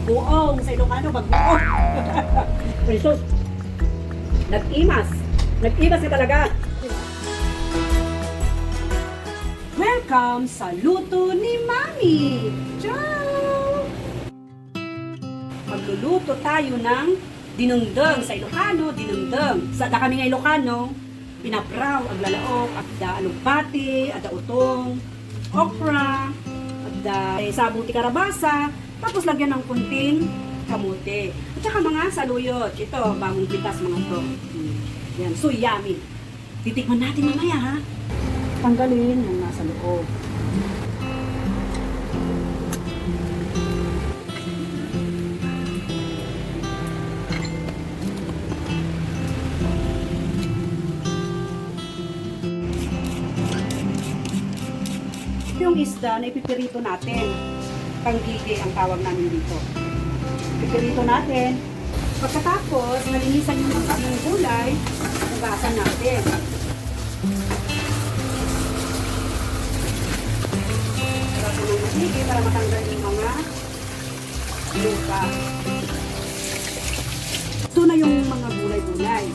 Bagbuong. Sa Ilocano, bagbuong. Jesus. Nag-imas. Nag-imas ka talaga. Welcome sa luto ni Mami. Ciao! Magluluto tayo ng dinungdeng. Sa Ilocano, dinungdeng. Sa kami nga Ilocano, pinapraw, ang lalaok, ada alugbati, ada utong, okra, ada sabong tikarabasa, tapos lagyan ng kunting kamote. At saka mga saluyot. Ito, bagong pitas mga to. Yan, so yummy. Titikman natin mamaya ha. Tanggalin yung nasa loob. Yung isda na ipipirito natin. Panggigi ang tawag namin dito. Ipipirito natin. Pagkatapos, nalinisan yung mga gulay, hugasan natin. Hugasan ng masigi para matanggal yung mga lupa. Ito na yung mga gulay-gulay.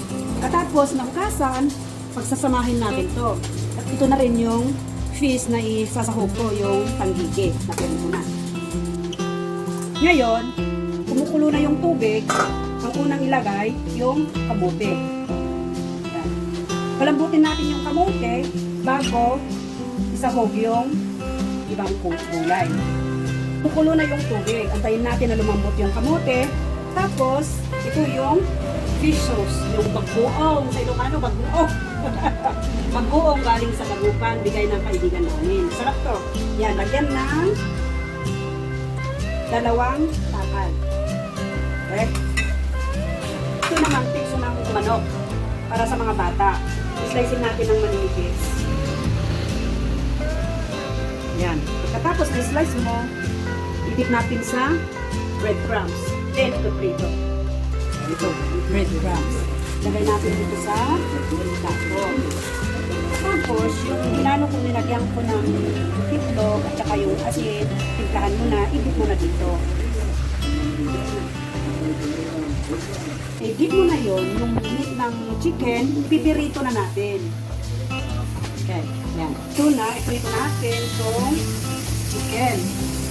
Katapos, nahugasan, pagsasamahin natin to. At ito na rin yung fish na isasahog ko, yung panggigi na pinito na. Ngayon, kumukulo na yung tubig, ang unang ilagay yung kamote. Yan. Palambutin natin yung kamote bago isahog yung ibang gulay. Kumukulo na yung tubig, antayin natin na lumambot yung kamote. Tapos, ito yung fish sauce, yung bagbuong. Sa Ilocano, bagbuong. Bagbuong galing sa Dagupan, bigay ng kaibigan namin. Sarap to. Yan, lagyan ng 2 takal. Okay? Ito naman, piso ng manok para sa mga bata. Slicein natin ng manipis. Yan. Pagkatapos na slice mo, itip natin sa breadcrumbs. Then, ito prito. Ito, breadcrumbs. Lagay natin dito sa plato. Tapos, yung ginano ko, nilagyan ko ng itlog at saka yung asin, timplahan mo na, idip mo na dito. Idip mo na yun, yung meat ng chicken, pipirito na natin. Okay, yan. Ito na, iprito natin itong chicken.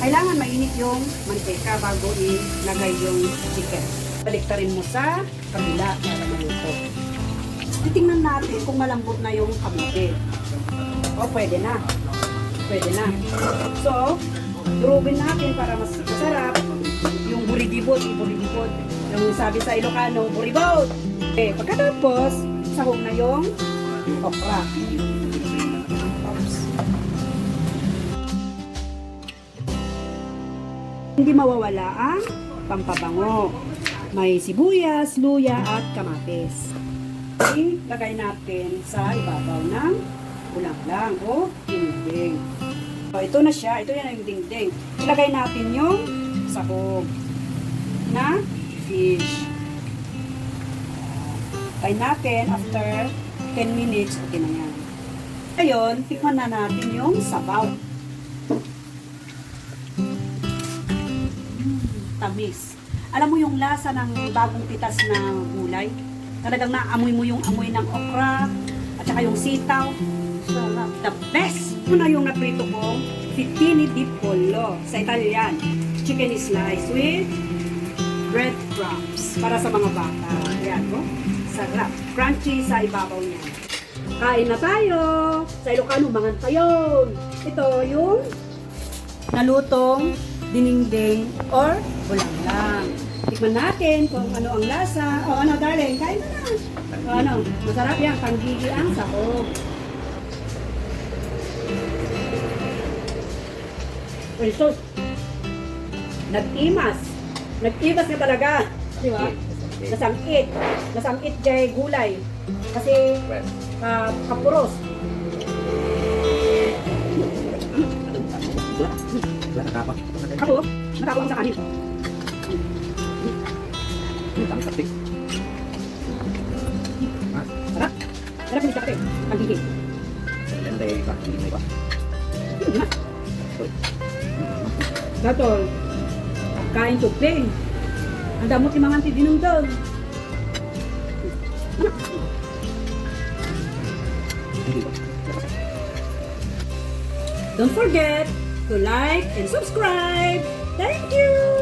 Kailangan mainit yung mantika bago ilagay yung chicken. Baliktarin mo sa kabila para maluto. Titingnan natin kung malambot na yung kamote. O, pwede na. Pwede na. So, durugin natin para mas masarap yung buridibot. Yung sabi sa Ilocano, buribot. Okay, pagkatapos, sahog na yung okra. Oops. Hindi mawawala ang pampabango. May sibuyas, luya at kamatis. Ilagay natin sa ibabaw ng ulang-lang o dingding. So, ito na siya. Ito yan yung dingding. Ilagay natin yung sahog na fish. Try natin after 10 minutes. Okay na yan. Ngayon, tikman na natin yung sabaw. Tamis. Alam mo yung lasa ng bagong pitas na gulay? Talagang naamoy mo yung amoy ng okra at saka yung sitaw. Sarap. The best! Ito na yung naprito ko, fettuccine di pollo sa Italian. Chicken slice with breadcrumbs para sa mga bata. Ayan, oh. Sarap. Crunchy sa ibabaw niya. Kain na tayo! Sa Ilocano, mangan tayo! Ito yung nalutong diningding or ulang-lang. Tikman natin kung ano ang lasa. O ano, darling, kain na na. O ano, masarap yan. Panggigi ang sahog. Jesus, nag-imas. Nag-imas ka talaga. Di ba? Nasangkit. Nasangkit kay gulay. Kasi kapuros. Ako, natapos sa kanin. Ang saktik. Sarap. Sarap yung sakit. Panggigi. Lente pa. Hindi pa. Gatol. Kain tupi. Ang damot yung mga antidinundog. Don't forget to like and subscribe. Thank you!